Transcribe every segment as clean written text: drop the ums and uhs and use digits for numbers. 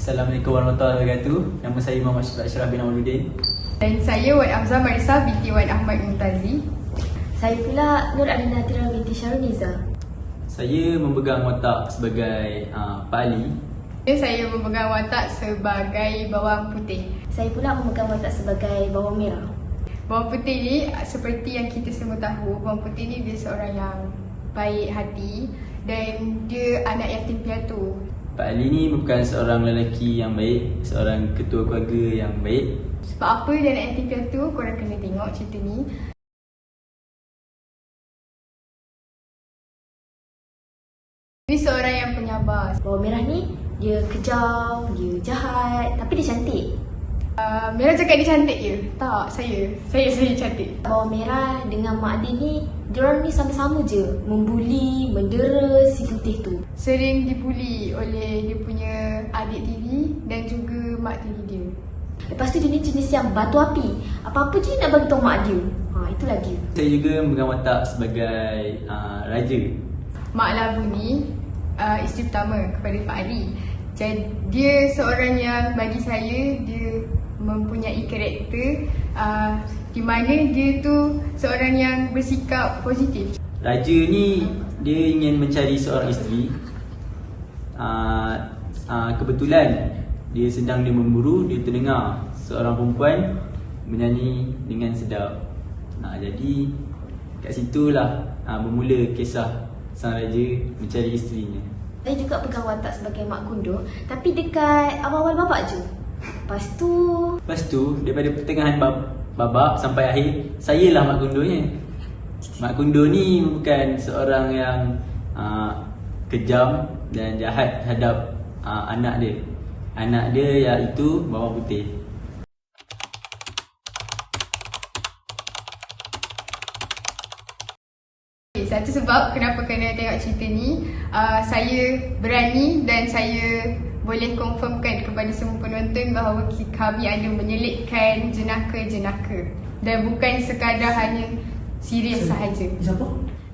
Assalamualaikum warahmatullahi wabarakatuh. Nama saya Muhammad Ashraf bin Amaluddin. Dan saya Wan Afzal Marisa binti Wan Ahmad Mumtazi. Saya pula Nur Alina Tira binti Syarul Niza. Saya memegang watak sebagai Pak Ali. Saya memegang watak sebagai bawang putih. Saya pula memegang watak sebagai bawang merah. Bawang putih ni seperti yang kita semua tahu, bawang putih ni dia seorang yang baik hati dan dia anak yatim piatu. Pak Ali ni bukan seorang lelaki yang baik, seorang ketua keluarga yang baik. Sebab apa dia anak yatim piatu, korang kena tengok cerita ni. Dia seorang yang penyabar. Bawang merah ni dia kejam, dia jahat, tapi dia cantik. Mira cakap dia cantik je? Tak, saya cantik. Bawang merah dengan Mak Adin ni, diorang ni sama-sama je membuli, mendera si putih tu. Sering dibuli oleh dia punya adik tiri dan juga mak tiri dia. Lepas tu dia ni jenis yang batu api. Apa-apa je nak bagi tahu mak dia. Itulah dia. Saya juga memegang watak sebagai raja. Mak Labu ni isteri pertama kepada Pak Ali. Jadi dia seorang yang bagi saya dia mempunyai karakter di mana dia tu seorang yang bersikap positif. Raja ni dia ingin mencari seorang isteri. Kebetulan dia sedang memburu, dia terdengar seorang perempuan menyanyi dengan sedap. Jadi kat situlah bermula kisah sang raja mencari isterinya. Saya juga pegang watak sebagai mak kundur, tapi dekat awal-awal babak je. Lepas tu daripada pertengahan babak sampai akhir, sayalah mak kundurnya. Mak kundur ni bukan seorang yang kejam dan jahat terhadap anak dia. Anak dia iaitu bawang putih. Satu sebab kenapa kena tengok cerita ni, saya berani dan saya boleh confirmkan kepada semua penonton bahawa kami ada menyelitkan jenaka-jenaka dan bukan sekadar hanya serius sahaja.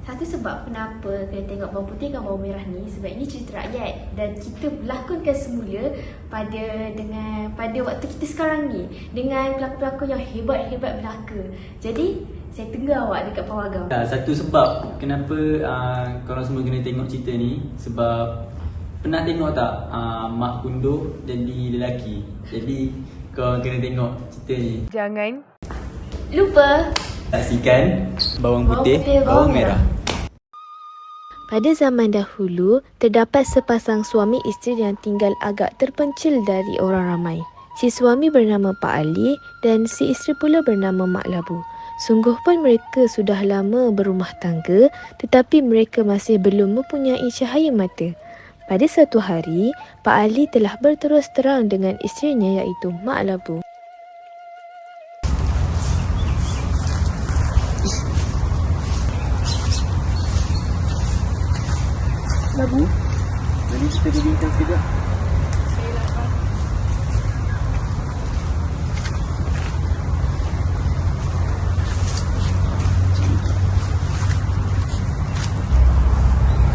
satu sebab kenapa kena tengok bawang putih dan bawang merah ni, sebab ini cerita rakyat dan kita berlakonkan semula pada waktu kita sekarang ni dengan pelakon-pelakon yang hebat-hebat belaka. Jadi saya tengah awak dekat pawagam. Satu sebab kenapa korang semua kena tengok cerita ni, sebab pernah tengok tak mak kundur jadi lelaki. Jadi korang kena tengok cerita ni. Jangan lupa saksikan bawang putih, bawang merah. Pada zaman dahulu, terdapat sepasang suami isteri yang tinggal agak terpencil dari orang ramai. Si suami bernama Pak Ali dan si isteri pula bernama Mak Labu. Sungguh pun mereka sudah lama berumah tangga, tetapi mereka masih belum mempunyai cahaya mata. Pada satu hari, Pak Ali telah berterus terang dengan isterinya iaitu Mak Labu. Labu, jadi kita bincang sekejap.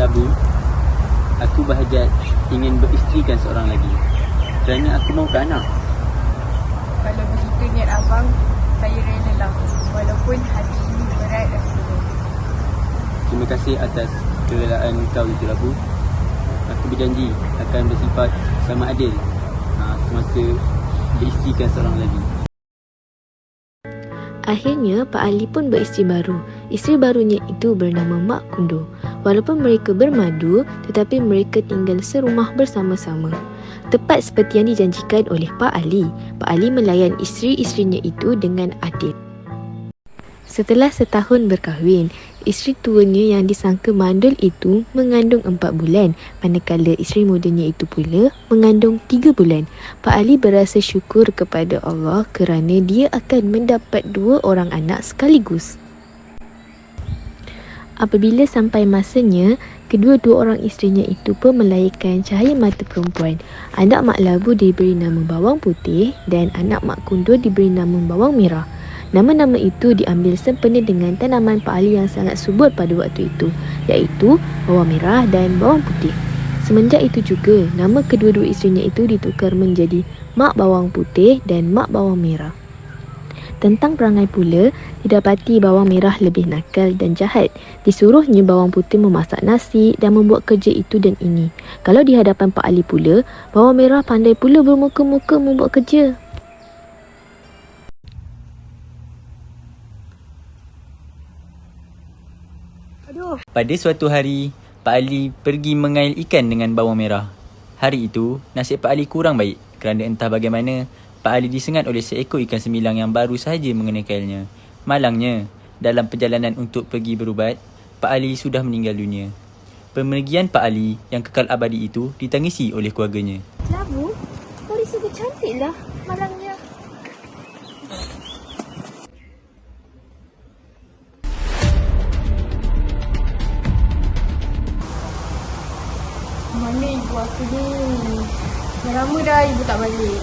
Labu, aku berhajat ingin beristerikan seorang lagi kerana aku mahu anak. kalau begitu niat abang, saya rela walaupun hati ini berat dan sulit. Terima kasih atas kerelaan kau itu, Labu. Aku berjanji akan bersifat sama adil semasa beristerikan seorang lagi. Akhirnya, Pak Ali pun beristeri baru. Isteri barunya itu bernama Mak Kundur. Walaupun mereka bermadu, tetapi mereka tinggal serumah bersama-sama. Tepat seperti yang dijanjikan oleh Pak Ali, Pak Ali melayan isteri-isterinya itu dengan adil. Setelah setahun berkahwin, isteri tuanya yang disangka mandul itu mengandung 4 bulan, manakala isteri mudanya itu pula mengandung 3 bulan. Pak Ali berasa syukur kepada Allah kerana dia akan mendapat 2 orang anak sekaligus. Apabila sampai masanya, kedua-dua orang isterinya itu pun melahirkan cahaya mata perempuan. Anak Mak Labu diberi nama Bawang Putih dan anak Mak Kundur diberi nama Bawang Merah. Nama-nama itu diambil sempena dengan tanaman Pak Ali yang sangat subur pada waktu itu, iaitu bawang merah dan bawang putih. Semenjak itu juga, nama kedua-dua isterinya itu ditukar menjadi Mak Bawang Putih dan Mak Bawang Merah. Tentang perangai pula, didapati bawang merah lebih nakal dan jahat. Disuruhnya bawang putih memasak nasi dan membuat kerja itu dan ini. Kalau di hadapan Pak Ali pula, bawang merah pandai pula bermuka-muka membuat kerja. Pada suatu hari, Pak Ali pergi mengail ikan dengan bawang merah. Hari itu, nasib Pak Ali kurang baik kerana entah bagaimana Pak Ali disengat oleh seekor ikan semilang yang baru sahaja mengenai kailnya. Malangnya, dalam perjalanan untuk pergi berubat, Pak Ali sudah meninggal dunia. Pemergian Pak Ali yang kekal abadi itu ditangisi oleh keluarganya. Labu, kau disebut cantik lah malangnya. Mana ibu aku ni? Dah lama dah ibu tak balik.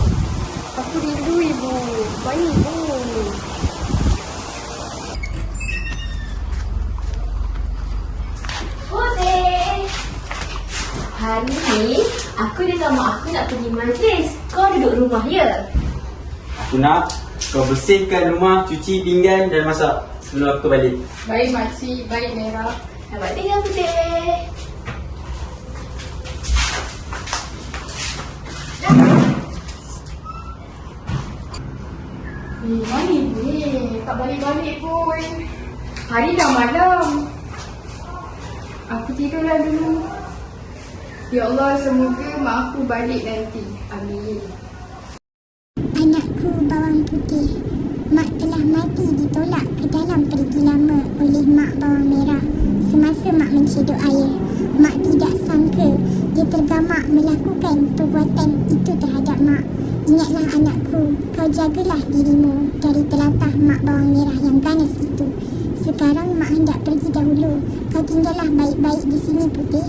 Aku rindu ibu. Mana ibu? Putih! Hari ni, aku dengan mak aku nak pergi majlis. Kau duduk rumah ya? Aku nak kau bersihkan rumah, cuci pinggan dan masak sebelum aku balik. Baik makcik, baik Merah. Selamat tinggal Putih. Mana ibu ni? Tak balik-balik pun. Hari dah malam. Aku tidurlah dulu. Ya Allah, semoga mak aku balik nanti. Amin. Anakku bawang putih, mak telah mati ditolak ke dalam perigi lama oleh mak bawang merah. Semasa mak mencedok air, mak tidak sangka dia tergamak melakukan perbuatan itu terhadap mak. Ingatlah anakku, kau jagalah dirimu dari telatah mak bawang merah yang ganas itu. Sekarang mak hendak pergi dahulu. Kau tinggallah baik-baik di sini Putih.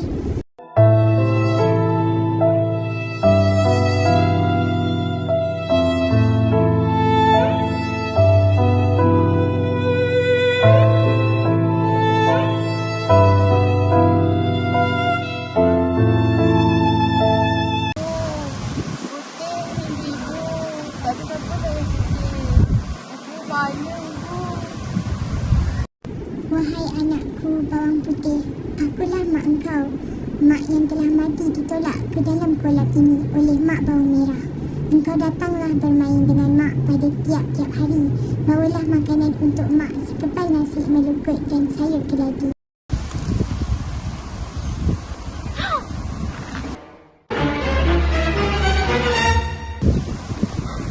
Wahai anakku bawang putih, akulah mak engkau. Mak yang telah mati ditolak ke dalam kolam ini oleh mak bawang merah. Engkau datanglah bermain dengan mak pada tiap-tiap hari. Bawalah makanan untuk mak, sekepal nasi melukut dan sayur keladi.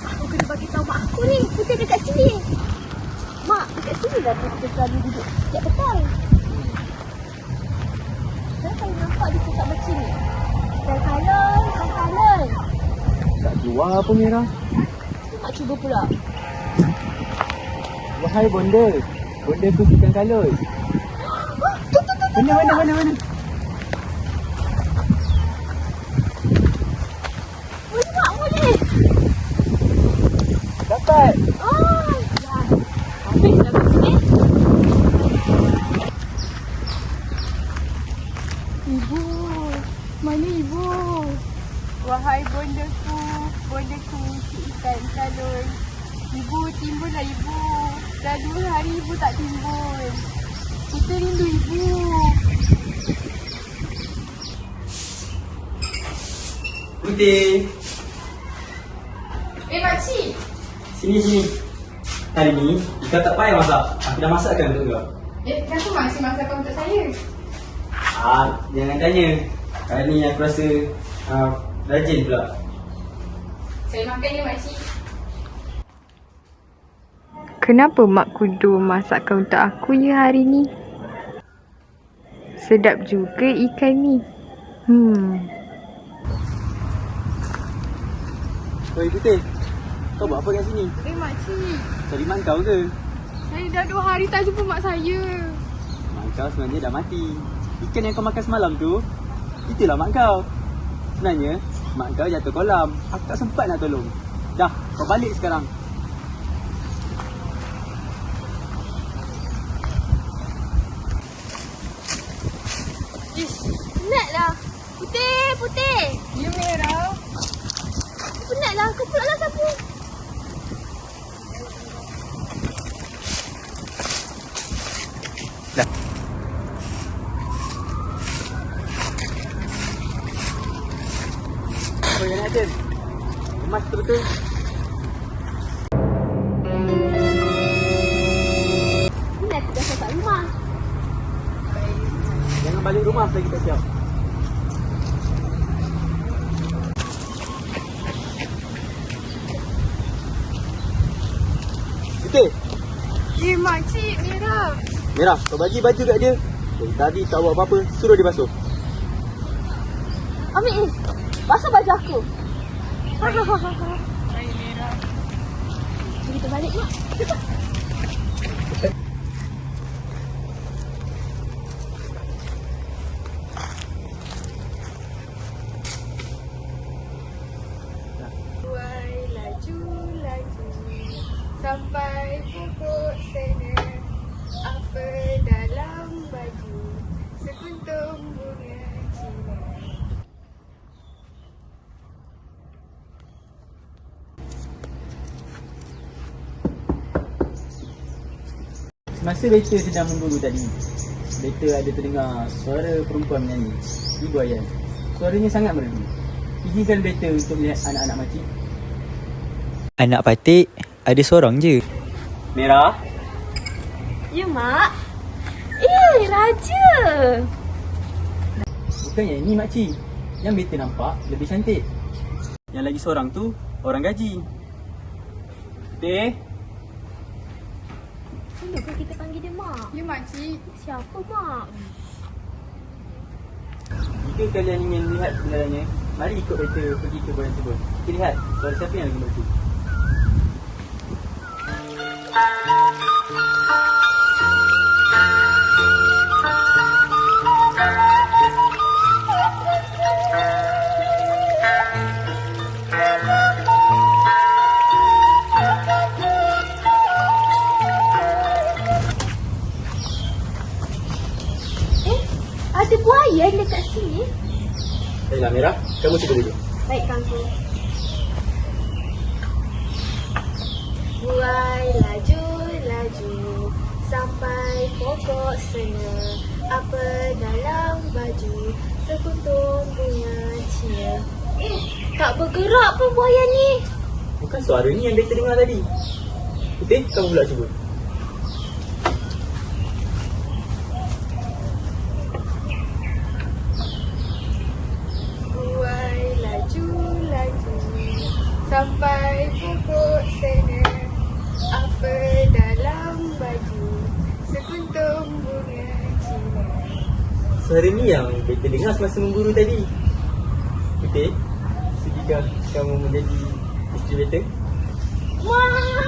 Aku kena bagi tahu mak aku ni. Putih dekat sini. Mak, dekat sini lah kita selalu duduk setiap petang. Kenapa saya nampak dia cakap macam ni? Kalon. Tak keluar apa merah? Mak cuba pula. Wahai bonda, bonda tu ikan kalut. Mana? Boleh mak, boleh. Dapat. Oh, ya. Habis dah kat sini. Ibu, mana ibu? Wahai bondaku, si ikan kalun. Ibu, timbullah ibu. Dah 2 hari ibu tak timbul. Kita rindu ibu. Putih. Makcik. Sini. Hari ni, ikan tak payah masak. Aku dah masakkan untuk kau. Kenapa makcik masakkan untuk saya? Jangan tanya. Hari ni aku rasa rajin pula. Saya makan ya makcik. Kenapa Mak Kudu masakkan untuk aku ya hari ni? Sedap juga ikan ni. Oi Putih, kau buat apa kat sini? Makcik, Cari mak kau ke? saya dah 2 hari tak jumpa mak saya. Mak kau sebenarnya dah mati. Ikan yang kau makan semalam tu, itulah mak kau. Sebenarnya, mak kau jatuh kolam. Aku tak sempat nak tolong. Dah, kau balik sekarang. Penatlah. Putih. putih. Ya merah. Penatlah, kau pula lah sapu. Apa yang ada? Emas betul. Penat dah sampai rumah. Jangan balik rumah lagi tak siap. Okey. Makcik, merah. Merah, kau bagi baju kat dia. Tadi tak buat apa-apa, suruh dia basuh. Ambil ni. Basuh baju aku. Saya merah. Kita balik mak. Tuai laju sampai pokok sana. Apa dalam baju sekuntum bunga Cina. Semasa Beta sedang memburu tadi, Beta ada terdengar suara perempuan menyanyi. Ibu Ayan. Suaranya sangat merdu. Izinkan Beta untuk melihat anak-anak makcik. Anak patik ada seorang je. Merah. Ya mak. Raja. Bukannya ini makcik. Yang Beta nampak lebih cantik. Yang lagi seorang tu orang gaji. Putih. Kenapa kita panggil dia mak? Ya makcik. Siapa mak? Jika kalian ingin melihat kebenarannya, mari ikut Beta pergi ke Boyan Sebut. Kita lihat suara siapa yang lagi merdu. Ada buaya dekat sini. Baiklah Merah, kamu cuba dulu. Baik kangku. Buai laju sampai pokok sana. Apa dalam baju sekuntum bunga Cina. Tak bergerak pun buaya ni. Bukan suara ni yang Beta dengar tadi. Putih, kamu pula cuba. Buai laju sampai pokok sana. Apa dalam baju sekuntum bunga Cina. Suara ni yang Beta dengar semasa memburu tadi. Putih, sudikah kamu menjadi isteri Beta? Mak!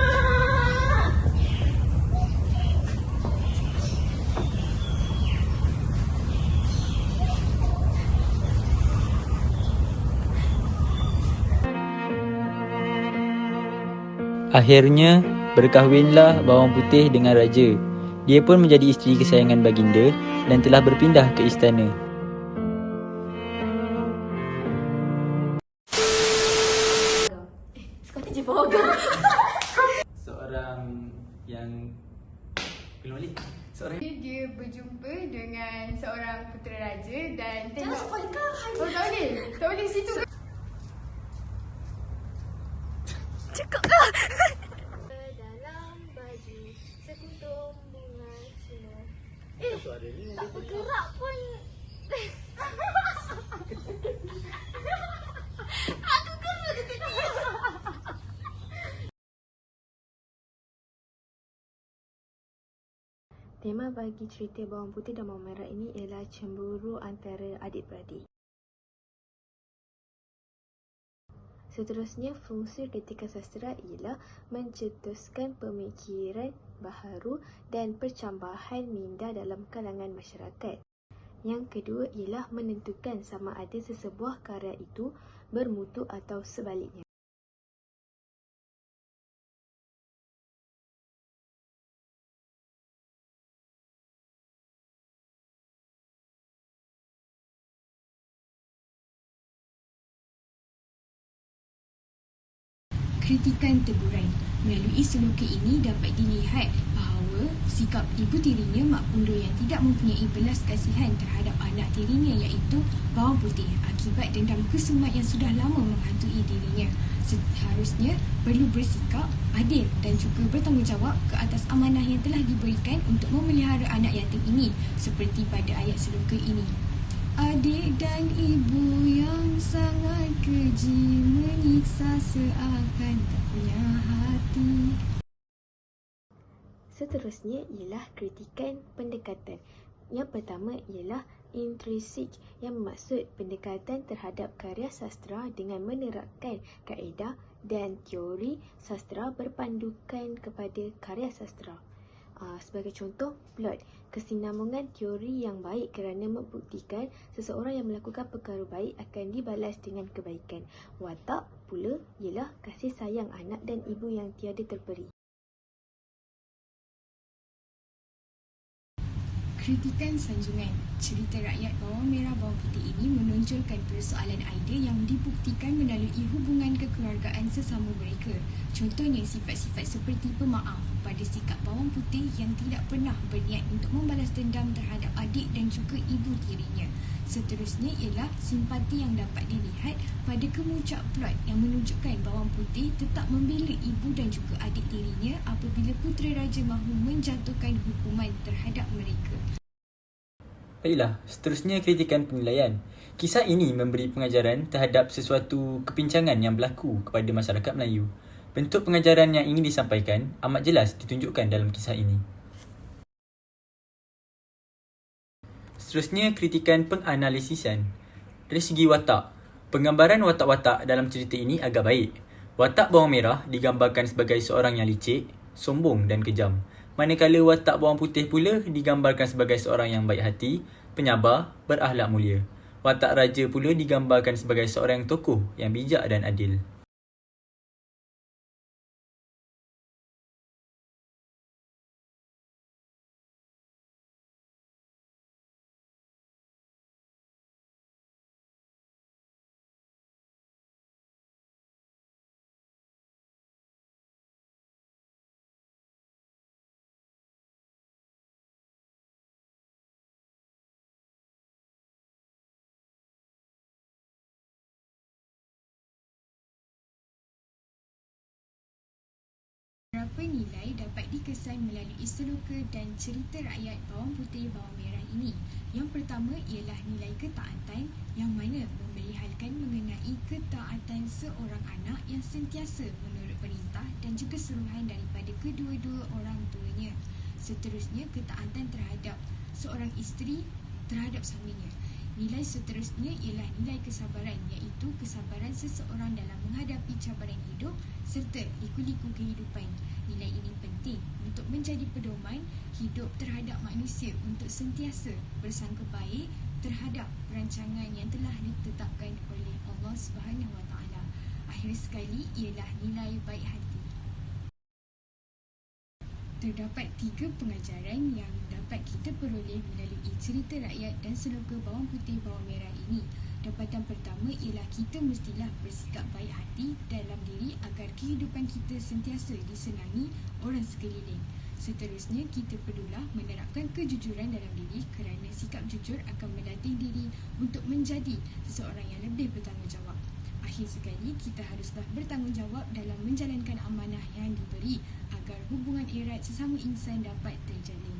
Akhirnya berkahwinlah bawang putih dengan raja. Dia pun menjadi isteri kesayangan baginda dan telah berpindah ke istana. Sekali je bohong. Seorang yang Keloli. Seorang Dia berjumpa dengan seorang putera raja dan tengok. Jangan spoilkan. Oh tak boleh. Tak boleh situ. Dalam baju sekuntum bunga Cina. suara ni Tak bergerak pun. Aku kena ketika ni. Tema bagi cerita Bawang Putih dan Bawang Merah ini ialah cemburu antara adik-beradik. Seterusnya, fungsi kritikal sastera ialah mencetuskan pemikiran baharu dan percambahan minda dalam kalangan masyarakat. Yang kedua ialah menentukan sama ada sesebuah karya itu bermutu atau sebaliknya. kritikan teguran. Melalui seloka ini dapat dilihat bahawa sikap ibu tirinya Mak Kundo yang tidak mempunyai belas kasihan terhadap anak tirinya iaitu bawang putih akibat dendam kesumat yang sudah lama menghantui dirinya. Seharusnya perlu bersikap adil dan juga bertanggungjawab ke atas amanah yang telah diberikan untuk memelihara anak yatim ini seperti pada ayat seloka ini. Adik dan ibu yang sangat keji menyiksa seakan tak punya hati. Seterusnya ialah kritikan pendekatan. Yang pertama ialah intrinsik yang bermaksud pendekatan terhadap karya sastra dengan menerapkan kaedah dan teori sastra berpandukan kepada karya sastra. Sebagai contoh, plot, kesinambungan teori yang baik kerana membuktikan seseorang yang melakukan perkara baik akan dibalas dengan kebaikan. Watak pula ialah kasih sayang anak dan ibu yang tiada terperi. Kritikan sanjungan. Cerita rakyat bawang merah bawang putih ini menonjolkan persoalan idea yang dibuktikan melalui hubungan kekeluargaan sesama mereka. Contohnya sifat-sifat seperti pemaaf pada sikap bawang putih yang tidak pernah berniat untuk membalas dendam terhadap adik dan juga ibu tirinya. Seterusnya ialah simpati yang dapat dilihat pada kemuncak plot yang menunjukkan bawang putih tetap membela ibu dan juga adik tirinya apabila putera raja mahu menjatuhkan hukuman terhadap mereka. Baiklah, seterusnya kritikan penilaian. Kisah ini memberi pengajaran terhadap sesuatu kepincangan yang berlaku kepada masyarakat Melayu. Bentuk pengajaran yang ingin disampaikan amat jelas ditunjukkan dalam kisah ini. Seterusnya kritikan penganalisisan. Dari segi watak, penggambaran watak-watak dalam cerita ini agak baik. Watak bawang merah digambarkan sebagai seorang yang licik, sombong dan kejam. Manakala watak bawang putih pula digambarkan sebagai seorang yang baik hati, penyabar, berakhlak mulia. Watak raja pula digambarkan sebagai seorang tokoh yang bijak dan adil. Beberapa nilai dapat dikesan melalui seloka dan cerita rakyat bawang putih bawang merah ini. Yang pertama ialah nilai ketaatan yang mana memeliharkan mengenai ketaatan seorang anak yang sentiasa menurut perintah dan juga suruhan daripada kedua-dua orang tuanya. Seterusnya ketaatan terhadap seorang isteri terhadap suaminya. Nilai seterusnya ialah nilai kesabaran iaitu kesabaran seseorang dalam menghadapi cabaran hidup serta liku-liku kehidupan. Nilai ini penting untuk menjadi pedoman hidup terhadap manusia untuk sentiasa bersangka baik terhadap perancangan yang telah ditetapkan oleh Allah SWT. Akhir sekali ialah nilai baik hati. Terdapat 3 pengajaran yang dapat kita peroleh melalui cerita rakyat dan seloka bawang putih bawang merah ini. Dapatan pertama ialah kita mestilah bersikap baik hati dalam diri agar kehidupan kita sentiasa disenangi orang sekeliling. Seterusnya, kita perlulah menerapkan kejujuran dalam diri kerana sikap jujur akan melatih diri untuk menjadi seseorang yang lebih bertanggungjawab. Akhir sekali, kita haruslah bertanggungjawab dalam menjalankan amanah yang diberi agar hubungan erat sesama insan dapat terjalin.